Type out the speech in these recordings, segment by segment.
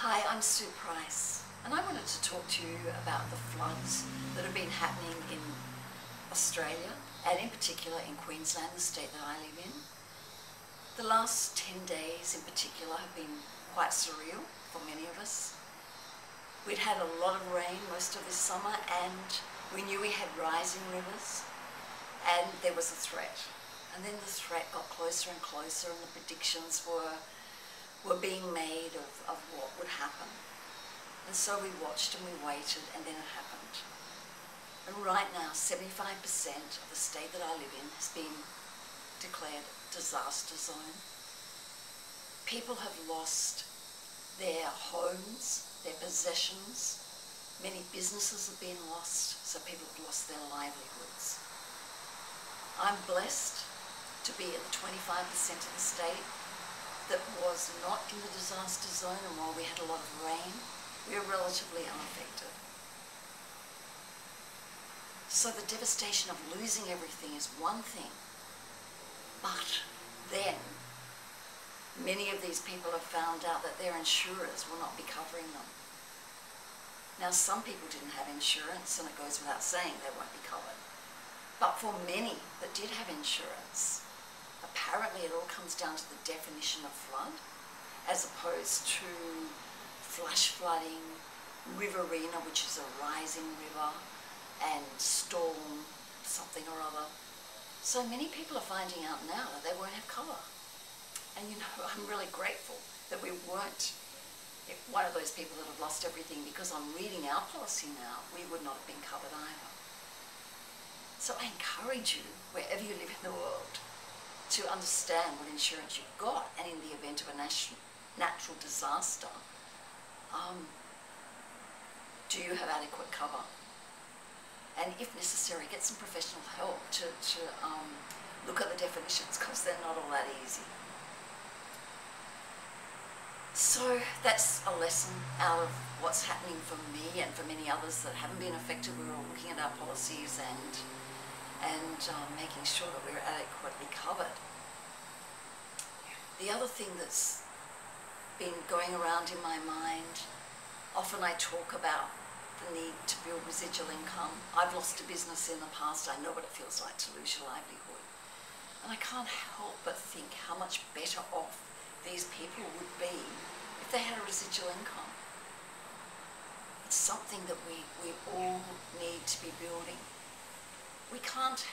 Hi, I'm Sue Price, and I wanted to talk to you about the floods that have been happening in Australia, and in particular in Queensland, the state that I live in. The last 10 days in particular have been quite surreal for many of us. We'd had a lot of rain most of this summer, and we knew we had rising rivers, and there was a threat. And then the threat got closer and closer, and the predictions were being made of what would happen. And so we watched and we waited, and then it happened. And right now, 75% of the state that I live in has been declared disaster zone. People have lost their homes, their possessions. Many businesses have been lost, so people have lost their livelihoods. I'm blessed to be in the 25% of the state that was not in the disaster zone, and while we had a lot of rain, we were relatively unaffected. So the devastation of losing everything is one thing, but then many of these people have found out that their insurers will not be covering them. Now, some people didn't have insurance, and it goes without saying they won't be covered. But for many that did have insurance, apparently it all comes down to the definition of flood, as opposed to flash flooding, riverina, which is a rising river, and storm something or other. So many people are finding out now that they won't have cover. And you know, I'm really grateful that we weren't one of those people that have lost everything, because on reading our policy now, we would not have been covered either. So I encourage you, wherever you live in the world, to understand what insurance you've got, and in the event of a natural disaster, do you have adequate cover? And if necessary, get some professional help to look at the definitions, because they're not all that easy. So that's a lesson out of what's happening for me and for many others that haven't been affected. We're all looking at our policies and making sure that we're adequately covered. The other thing that's been going around in my mind, often I talk about the need to build residual income. I've lost a business in the past. I know what it feels like to lose your livelihood. And I can't help but think how much better off these people would be if they had a residual income. It's something that we all need to be building. We can't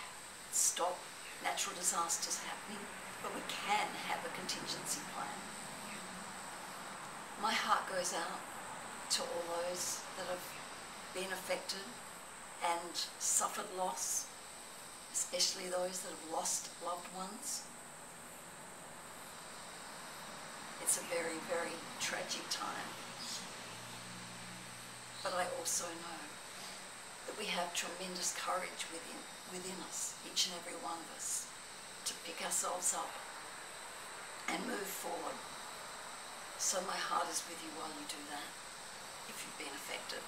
stop natural disasters happening, but we can have a contingency plan. My heart goes out to all those that have been affected and suffered loss, especially those that have lost loved ones. It's a very, very tragic time. But I also know that we have tremendous courage within us, each and every one of us, to pick ourselves up and move forward. So my heart is with you while you do that, if you've been affected.